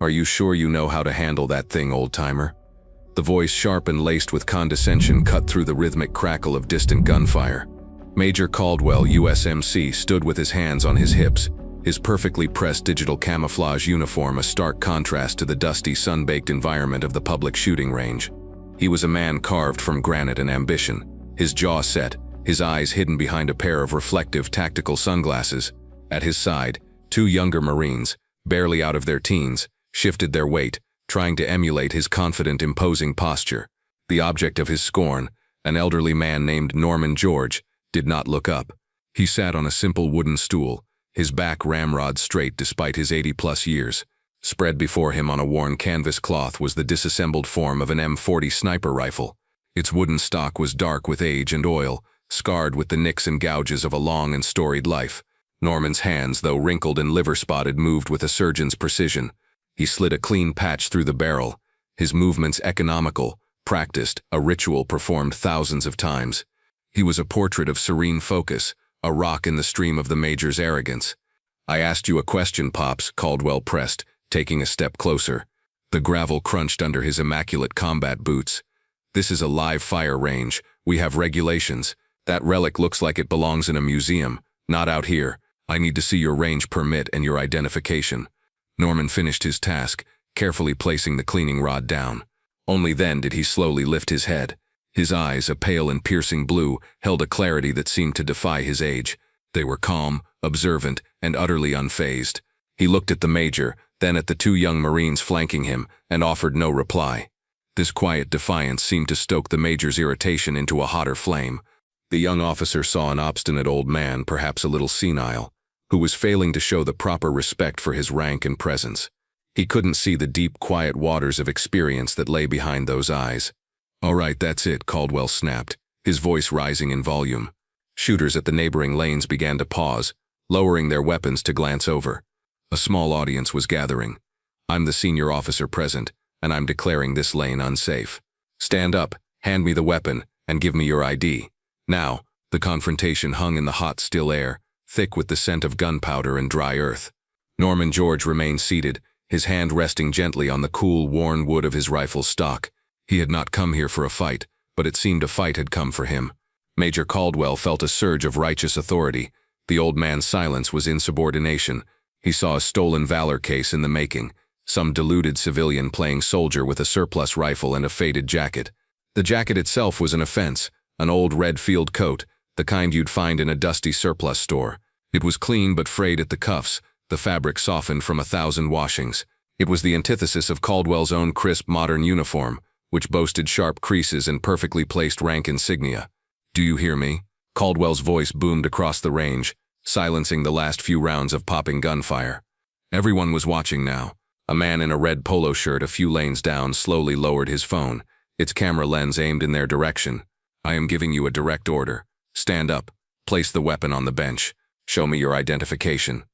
Are you sure you know how to handle that thing, old-timer? The voice, sharp and laced with condescension, cut through the rhythmic crackle of distant gunfire. Major Caldwell, USMC, stood with his hands on his hips, his perfectly pressed digital camouflage uniform a stark contrast to the dusty, sun-baked environment of the public shooting range. He was a man carved from granite and ambition, his jaw set, his eyes hidden behind a pair of reflective tactical sunglasses. At his side, two younger Marines, barely out of their teens, shifted their weight, trying to emulate his confident, imposing posture. The object of his scorn, an elderly man named Norman George, did not look up. He sat on a simple wooden stool, his back ramrod straight despite his 80-plus years. Spread before him on a worn canvas cloth was the disassembled form of an M40 sniper rifle. Its wooden stock was dark with age and oil, scarred with the nicks and gouges of a long and storied life. Norman's hands, though wrinkled and liver-spotted, moved with a surgeon's precision. He slid a clean patch through the barrel, his movements economical, practiced, a ritual performed thousands of times. He was a portrait of serene focus, a rock in the stream of the Major's arrogance. "I asked you a question, Pops," Caldwell pressed, taking a step closer. The gravel crunched under his immaculate combat boots. "This is a live fire range. We have regulations. That relic looks like it belongs in a museum, not out here. I need to see your range permit and your identification." Norman finished his task, carefully placing the cleaning rod down. Only then did he slowly lift his head. His eyes, a pale and piercing blue, held a clarity that seemed to defy his age. They were calm, observant, and utterly unfazed. He looked at the Major, then at the two young Marines flanking him, and offered no reply. This quiet defiance seemed to stoke the Major's irritation into a hotter flame. The young officer saw an obstinate old man, perhaps a little senile, who was failing to show the proper respect for his rank and presence. He couldn't see the deep, quiet waters of experience that lay behind those eyes. "All right, that's it," Caldwell snapped, his voice rising in volume. Shooters at the neighboring lanes began to pause, lowering their weapons to glance over. A small audience was gathering. "I'm the senior officer present, and I'm declaring this lane unsafe. Stand up, hand me the weapon, and give me your ID. Now." The confrontation hung in the hot, still air, thick with the scent of gunpowder and dry earth. Norman George remained seated, his hand resting gently on the cool, worn wood of his rifle's stock. He had not come here for a fight, but it seemed a fight had come for him. Major Caldwell felt a surge of righteous authority. The old man's silence was insubordination. He saw a stolen valor case in the making, some deluded civilian playing soldier with a surplus rifle and a faded jacket. The jacket itself was an offense, an old red field coat, the kind you'd find in a dusty surplus store. It was clean but frayed at the cuffs, the fabric softened from 1,000 washings. It was the antithesis of Caldwell's own crisp modern uniform, which boasted sharp creases and perfectly placed rank insignia. "Do you hear me?" Caldwell's voice boomed across the range, silencing the last few rounds of popping gunfire. Everyone was watching now. A man in a red polo shirt a few lanes down slowly lowered his phone, its camera lens aimed in their direction. "I am giving you a direct order. Stand up. Place the weapon on the bench. Show me your identification."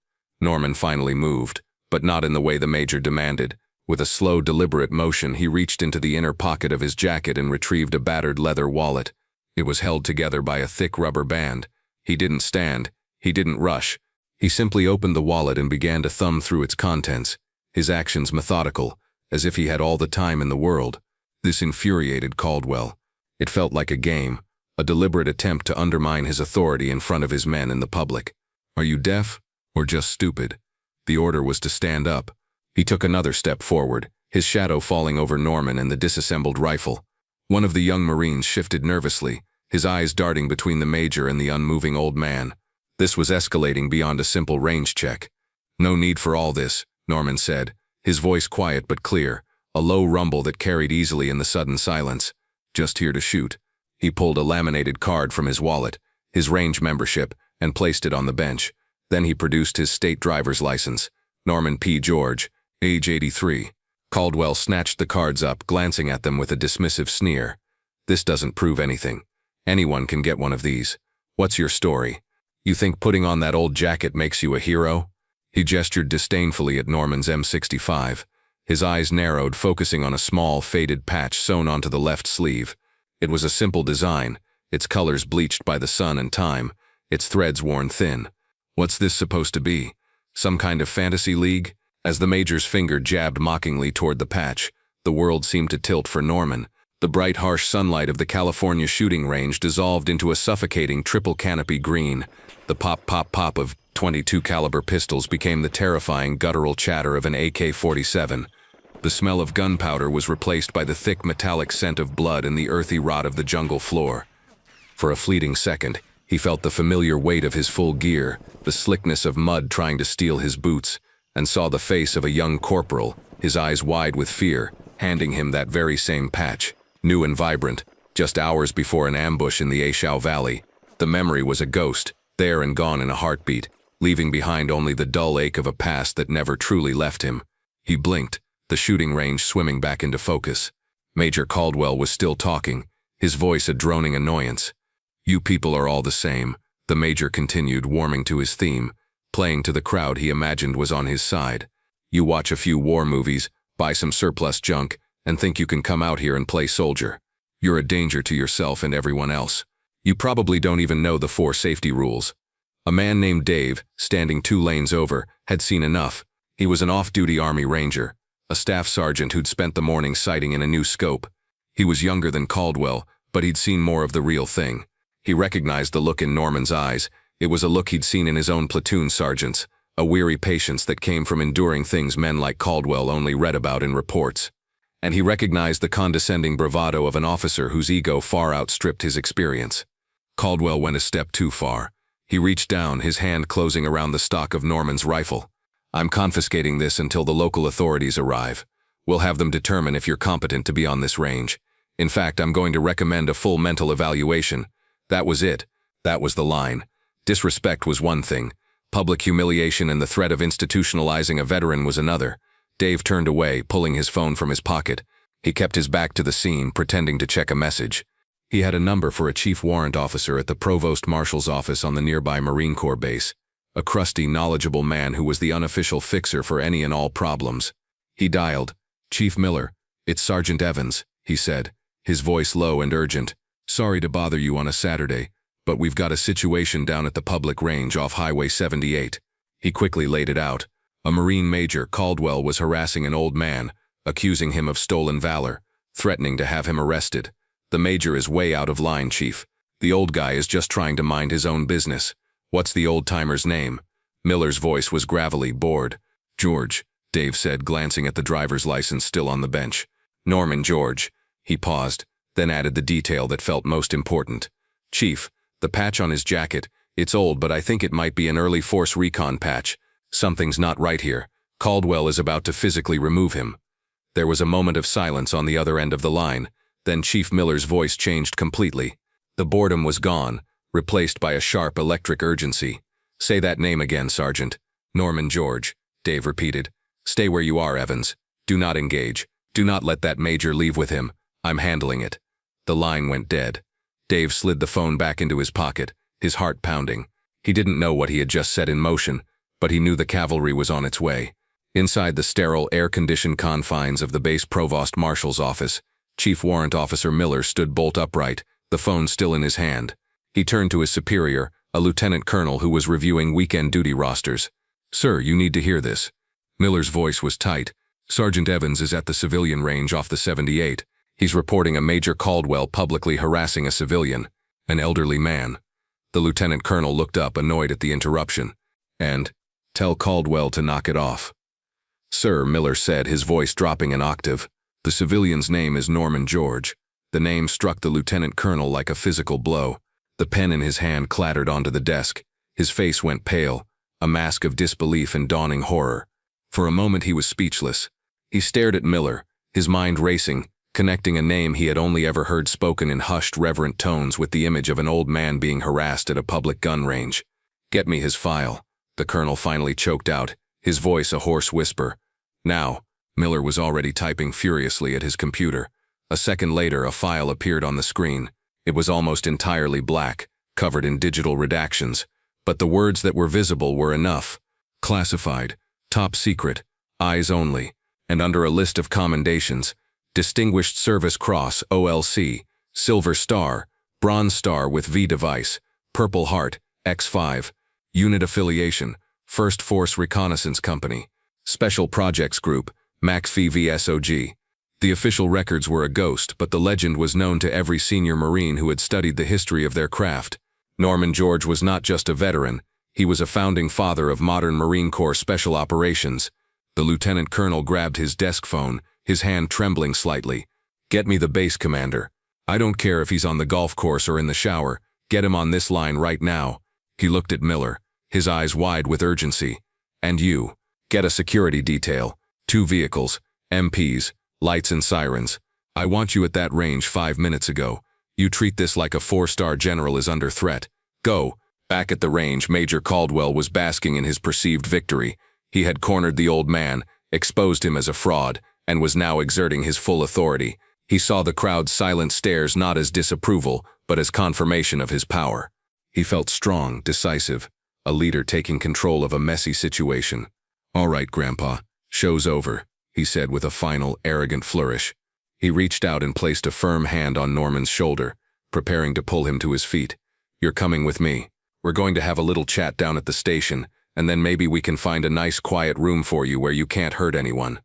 Norman finally moved, but not in the way the Major demanded. With a slow, deliberate motion, he reached into the inner pocket of his jacket and retrieved a battered leather wallet. It was held together by a thick rubber band. He didn't stand. He didn't rush. He simply opened the wallet and began to thumb through its contents, his actions methodical, as if he had all the time in the world. This infuriated Caldwell. It felt like a game, a deliberate attempt to undermine his authority in front of his men and the public. Are you deaf? Or just stupid? The order was to stand up. He took another step forward, his shadow falling over Norman and the disassembled rifle. One of the young Marines shifted nervously, his eyes darting between the Major and the unmoving old man. This was escalating beyond a simple range check. "No need for all this," Norman said, his voice quiet but clear, a low rumble that carried easily in the sudden silence. "Just here to shoot." He pulled a laminated card from his wallet, his range membership, and placed it on the bench. Then he produced his state driver's license. Norman P. George, age 83. Caldwell snatched the cards up, glancing at them with a dismissive sneer. "This doesn't prove anything. Anyone can get one of these. What's your story? You think putting on that old jacket makes you a hero?" He gestured disdainfully at Norman's M65. His eyes narrowed, focusing on a small, faded patch sewn onto the left sleeve. It was a simple design, its colors bleached by the sun and time, its threads worn thin. "What's this supposed to be? Some kind of fantasy league?" As the Major's finger jabbed mockingly toward the patch, the world seemed to tilt for Norman. The bright, harsh sunlight of the California shooting range dissolved into a suffocating triple canopy green. The pop, pop, pop of .22 caliber pistols became the terrifying guttural chatter of an AK-47. The smell of gunpowder was replaced by the thick metallic scent of blood and the earthy rot of the jungle floor. For a fleeting second, he felt the familiar weight of his full gear, the slickness of mud trying to steal his boots, and saw the face of a young corporal, his eyes wide with fear, handing him that very same patch, new and vibrant, just hours before an ambush in the Ashau Valley. The memory was a ghost, there and gone in a heartbeat, leaving behind only the dull ache of a past that never truly left him. He blinked, the shooting range swimming back into focus. Major Caldwell was still talking, his voice a droning annoyance. "You people are all the same," the Major continued, warming to his theme, playing to the crowd he imagined was on his side. "You watch a few war movies, buy some surplus junk, and think you can come out here and play soldier. You're a danger to yourself and everyone else. You probably don't even know the 4 safety rules." A man named Dave, standing 2 lanes over, had seen enough. He was an off-duty Army Ranger, a staff sergeant who'd spent the morning sighting in a new scope. He was younger than Caldwell, but he'd seen more of the real thing. He recognized the look in Norman's eyes. It was a look he'd seen in his own platoon sergeants, a weary patience that came from enduring things men like Caldwell only read about in reports. And he recognized the condescending bravado of an officer whose ego far outstripped his experience. Caldwell went a step too far. He reached down, his hand closing around the stock of Norman's rifle. "I'm confiscating this until the local authorities arrive. We'll have them determine if you're competent to be on this range. In fact, I'm going to recommend a full mental evaluation." That was it. That was the line. Disrespect was one thing. Public humiliation and the threat of institutionalizing a veteran was another. Dave turned away, pulling his phone from his pocket. He kept his back to the scene, pretending to check a message. He had a number for a chief warrant officer at the provost marshal's office on the nearby Marine Corps base. A crusty, knowledgeable man who was the unofficial fixer for any and all problems. He dialed. "Chief Miller, it's Sergeant Evans," he said, his voice low and urgent. "Sorry to bother you on a Saturday, but we've got a situation down at the public range off Highway 78. He quickly laid it out. A Marine Major, Caldwell, was harassing an old man, accusing him of stolen valor, threatening to have him arrested. "The Major is way out of line, Chief. The old guy is just trying to mind his own business. What's the old-timer's name?" Miller's voice was gravelly, bored. "George," Dave said, glancing at the driver's license still on the bench. "Norman George." He paused, then added the detail that felt most important. "Chief, the patch on his jacket, it's old, but I think it might be an early force recon patch. Something's not right here. Caldwell is about to physically remove him." There was a moment of silence on the other end of the line. Then Chief Miller's voice changed completely. The boredom was gone, replaced by a sharp electric urgency. "Say that name again, Sergeant." "Norman George," Dave repeated. "Stay where you are, Evans. Do not engage. Do not let that Major leave with him. I'm handling it." The line went dead. Dave slid the phone back into his pocket, his heart pounding. He didn't know what he had just set in motion, but he knew the cavalry was on its way. Inside the sterile, air-conditioned confines of the base provost marshal's office, Chief Warrant Officer Miller stood bolt upright, the phone still in his hand. He turned to his superior, a lieutenant colonel who was reviewing weekend duty rosters. "Sir, you need to hear this." Miller's voice was tight. "Sergeant Evans is at the civilian range off the 78. He's reporting a Major Caldwell publicly harassing a civilian, an elderly man." The lieutenant colonel looked up, annoyed at the interruption. "And tell Caldwell to knock it off." "Sir," Miller said, his voice dropping an octave. "The civilian's name is Norman George." The name struck the lieutenant colonel like a physical blow. The pen in his hand clattered onto the desk. His face went pale, a mask of disbelief and dawning horror. For a moment he was speechless. He stared at Miller, his mind racing, connecting a name he had only ever heard spoken in hushed, reverent tones with the image of an old man being harassed at a public gun range. "Get me his file," the colonel finally choked out, his voice a hoarse whisper. "Now." Miller was already typing furiously at his computer. A second later, a file appeared on the screen. It was almost entirely black, covered in digital redactions, but the words that were visible were enough. "Classified, top secret, eyes only," and under a list of commendations, Distinguished Service Cross, OLC, Silver Star, Bronze Star with V device, Purple Heart, X5, Unit Affiliation, 1st Force Reconnaissance Company, Special Projects Group, M40. The official records were a ghost, but the legend was known to every senior Marine who had studied the history of their craft. Norman George was not just a veteran, he was a founding father of modern Marine Corps special operations. The lieutenant colonel grabbed his desk phone, his hand trembling slightly. "Get me the base commander. I don't care if he's on the golf course or in the shower. Get him on this line right now." He looked at Miller, his eyes wide with urgency. "And you, get a security detail. 2 vehicles, MPs, lights and sirens. I want you at that range 5 minutes ago. You treat this like a 4-star general is under threat. Go." Back at the range, Major Caldwell was basking in his perceived victory. He had cornered the old man, exposed him as a fraud, and was now exerting his full authority. He saw the crowd's silent stares not as disapproval, but as confirmation of his power. He felt strong, decisive, a leader taking control of a messy situation. "All right, Grandpa, show's over," he said with a final, arrogant flourish. He reached out and placed a firm hand on Norman's shoulder, preparing to pull him to his feet. "You're coming with me. We're going to have a little chat down at the station, and then maybe we can find a nice quiet room for you where you can't hurt anyone."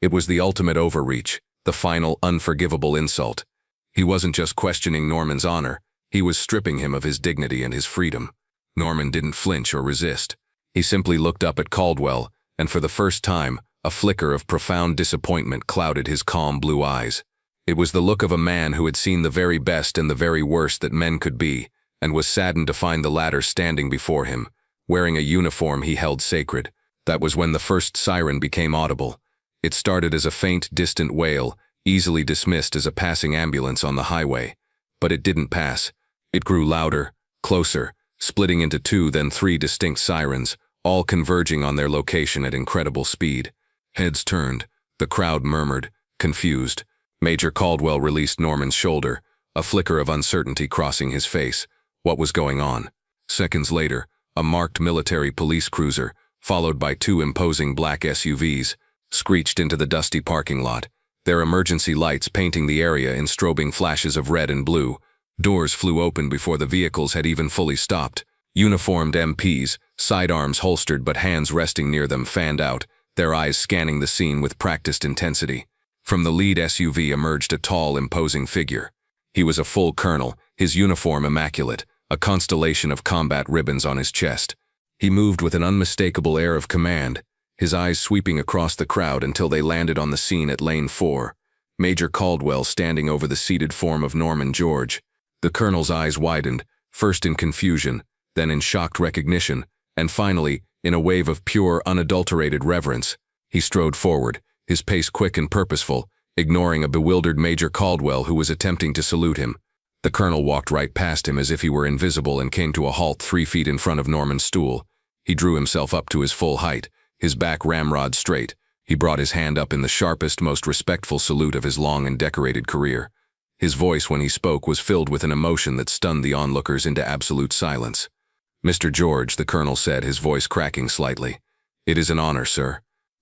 It was the ultimate overreach, the final unforgivable insult. He wasn't just questioning Norman's honor, he was stripping him of his dignity and his freedom. Norman didn't flinch or resist. He simply looked up at Caldwell, and for the first time, a flicker of profound disappointment clouded his calm blue eyes. It was the look of a man who had seen the very best and the very worst that men could be, and was saddened to find the latter standing before him, wearing a uniform he held sacred. That was when the first siren became audible. It started as a faint, distant wail, easily dismissed as a passing ambulance on the highway. But it didn't pass. It grew louder, closer, splitting into 2 then 3 distinct sirens, all converging on their location at incredible speed. Heads turned. The crowd murmured, confused. Major Caldwell released Norman's shoulder, a flicker of uncertainty crossing his face. What was going on? Seconds later, a marked military police cruiser, followed by 2 imposing black SUVs, screeched into the dusty parking lot, their emergency lights painting the area in strobing flashes of red and blue. Doors flew open before the vehicles had even fully stopped. Uniformed MPs, sidearms holstered but hands resting near them, fanned out, their eyes scanning the scene with practiced intensity. From the lead SUV emerged a tall, imposing figure. He was a full colonel, his uniform immaculate, a constellation of combat ribbons on his chest. He moved with an unmistakable air of command, his eyes sweeping across the crowd until they landed on the scene at Lane 4. Major Caldwell standing over the seated form of Norman George. The colonel's eyes widened, first in confusion, then in shocked recognition, and finally, in a wave of pure, unadulterated reverence. He strode forward, his pace quick and purposeful, ignoring a bewildered Major Caldwell who was attempting to salute him. The colonel walked right past him as if he were invisible and came to a halt 3 feet in front of Norman's stool. He drew himself up to his full height, his back ramrod straight. He brought his hand up in the sharpest, most respectful salute of his long and decorated career. His voice, when he spoke, was filled with an emotion that stunned the onlookers into absolute silence. "Mr. George," the colonel said, his voice cracking slightly. "It is an honor, sir."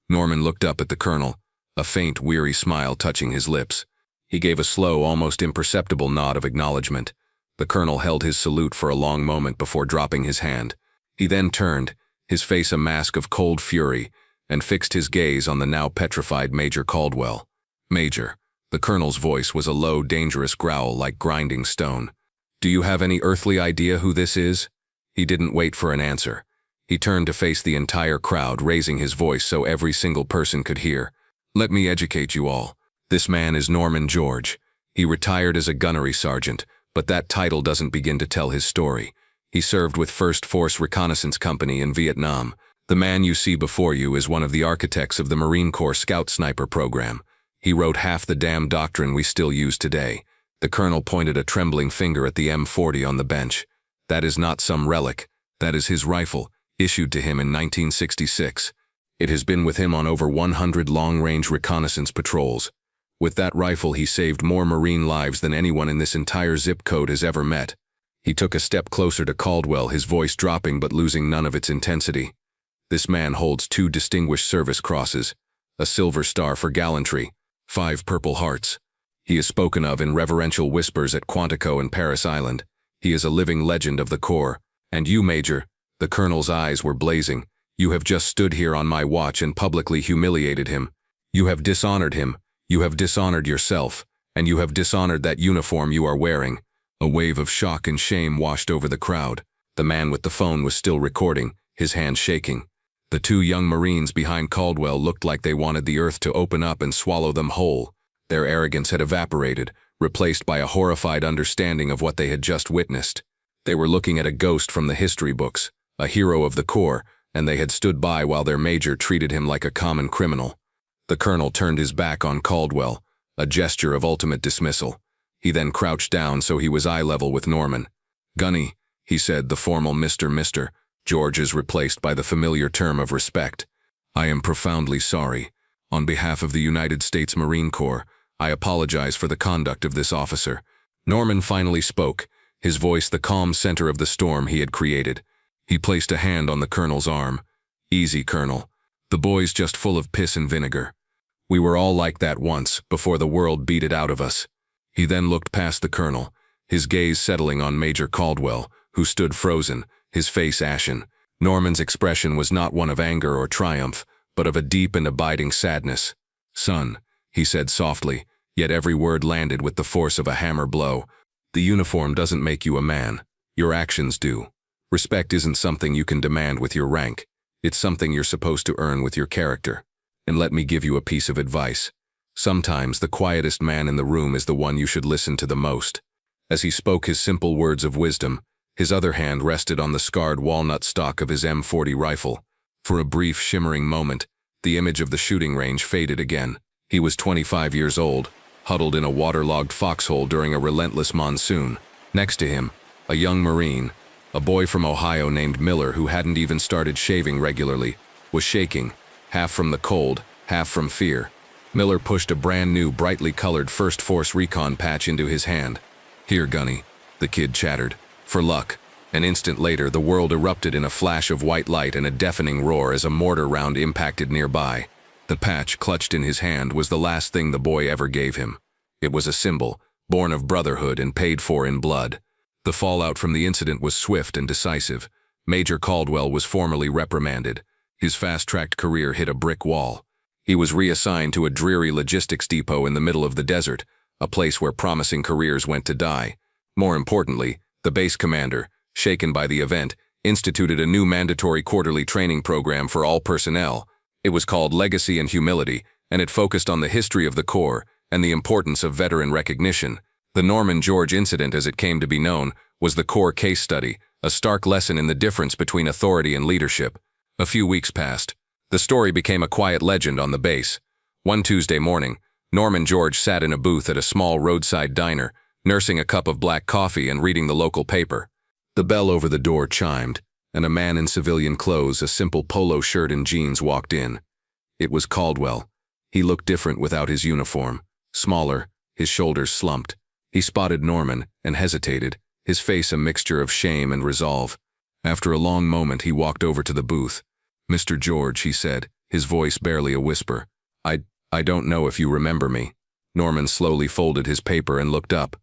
Norman looked up at the colonel, a faint, weary smile touching his lips. He gave a slow, almost imperceptible nod of acknowledgement. The colonel held his salute for a long moment before dropping his hand. He then turned, his face a mask of cold fury, and fixed his gaze on the now petrified Major Caldwell. "Major," the colonel's voice was a low, dangerous growl like grinding stone. "Do you have any earthly idea who this is?" He didn't wait for an answer. He turned to face the entire crowd, raising his voice so every single person could hear. "Let me educate you all. This man is Norman George. He retired as a gunnery sergeant, but that title doesn't begin to tell his story. He served with 1st Force Reconnaissance Company in Vietnam. The man you see before you is one of the architects of the Marine Corps Scout Sniper program. He wrote half the damn doctrine we still use today." The colonel pointed a trembling finger at the M40 on the bench. "That is not some relic. That is his rifle, issued to him in 1966. It has been with him on over 100 long-range reconnaissance patrols. With that rifle, he saved more Marine lives than anyone in this entire zip code has ever met." He took a step closer to Caldwell, his voice dropping but losing none of its intensity. "This man holds 2 Distinguished Service Crosses, a Silver Star for gallantry, 5 Purple Hearts. He is spoken of in reverential whispers at Quantico and Paris Island. He is a living legend of the Corps. And you, Major," the colonel's eyes were blazing, You have just stood here on my watch and publicly humiliated him. You have dishonored him, you have dishonored yourself, and you have dishonored that uniform you are wearing." A wave of shock and shame washed over the crowd. The man with the phone was still recording, his hand shaking. The two young Marines behind Caldwell looked like they wanted the earth to open up and swallow them whole. Their arrogance had evaporated, replaced by a horrified understanding of what they had just witnessed. They were looking at a ghost from the history books, a hero of the Corps, and they had stood by while their major treated him like a common criminal. The colonel turned his back on Caldwell, a gesture of ultimate dismissal. He then crouched down so he was eye level with Norman. "Gunny," he said, the formal Mr. George is replaced by the familiar term of respect. "I am profoundly sorry. On behalf of the United States Marine Corps, I apologize for the conduct of this officer." Norman finally spoke, his voice the calm center of the storm he had created. He placed a hand on the colonel's arm. "Easy, Colonel. The boy's just full of piss and vinegar. We were all like that once, before the world beat it out of us." He then looked past the colonel, his gaze settling on Major Caldwell, who stood frozen, his face ashen. Norman's expression was not one of anger or triumph, but of a deep and abiding sadness. "Son," he said softly, yet every word landed with the force of a hammer blow, "the uniform doesn't make you a man. Your actions do. Respect isn't something you can demand with your rank. It's something you're supposed to earn with your character. And let me give you a piece of advice. Sometimes the quietest man in the room is the one you should listen to the most." As he spoke his simple words of wisdom, his other hand rested on the scarred walnut stock of his M40 rifle. For a brief, shimmering moment, the image of the shooting range faded again. He was 25 years old, huddled in a waterlogged foxhole during a relentless monsoon. Next to him, a young Marine, a boy from Ohio named Miller who hadn't even started shaving regularly, was shaking, half from the cold, half from fear. Miller pushed a brand new, brightly colored First Force Recon patch into his hand. "Here, Gunny," the kid chattered. "For luck." An instant later, the world erupted in a flash of white light and a deafening roar as a mortar round impacted nearby. The patch, clutched in his hand, was the last thing the boy ever gave him. It was a symbol, born of brotherhood and paid for in blood. The fallout from the incident was swift and decisive. Major Caldwell was formally reprimanded. His fast-tracked career hit a brick wall. He was reassigned to a dreary logistics depot in the middle of the desert, a place where promising careers went to die. More importantly, the base commander, shaken by the event, instituted a new mandatory quarterly training program for all personnel. It was called Legacy and Humility, and it focused on the history of the Corps and the importance of veteran recognition. The Norman George incident, as it came to be known, was the Corps case study, a stark lesson in the difference between authority and leadership. A few weeks passed. The story became a quiet legend on the base. One Tuesday morning, Norman George sat in a booth at a small roadside diner, nursing a cup of black coffee and reading the local paper. The bell over the door chimed, and a man in civilian clothes, a simple polo shirt and jeans, walked in. It was Caldwell. He looked different without his uniform. Smaller, his shoulders slumped. He spotted Norman and hesitated, his face a mixture of shame and resolve. After a long moment, he walked over to the booth. "Mr. George," he said, his voice barely a whisper. I don't know if you remember me." Norman slowly folded his paper and looked up.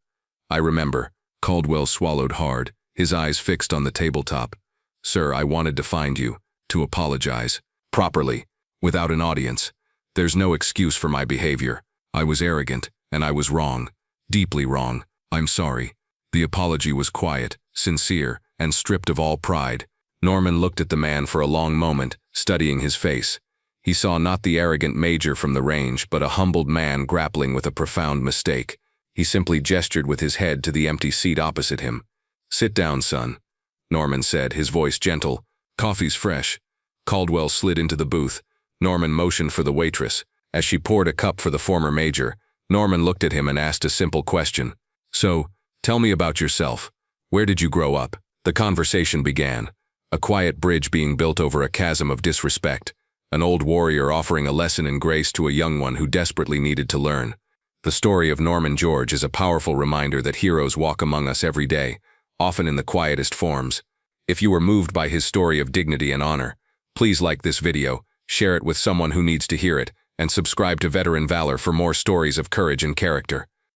"I remember." Caldwell swallowed hard, his eyes fixed on the tabletop. "Sir, I wanted to find you, to apologize. Properly, without an audience. There's no excuse for my behavior. I was arrogant, and I was wrong. Deeply wrong. I'm sorry." The apology was quiet, sincere, and stripped of all pride. Norman looked at the man for a long moment, studying his face. He saw not the arrogant major from the range, but a humbled man grappling with a profound mistake. He simply gestured with his head to the empty seat opposite him. "Sit down, son," Norman said, his voice gentle. "Coffee's fresh." Caldwell slid into the booth. Norman motioned for the waitress. As she poured a cup for the former major, Norman looked at him and asked a simple question. "So, tell me about yourself. Where did you grow up?" The conversation began, a quiet bridge being built over a chasm of disrespect. An old warrior offering a lesson in grace to a young one who desperately needed to learn. The story of Norman George is a powerful reminder that heroes walk among us every day, often in the quietest forms. If you were moved by his story of dignity and honor, please like this video, share it with someone who needs to hear it, and subscribe to Veteran Valor for more stories of courage and character.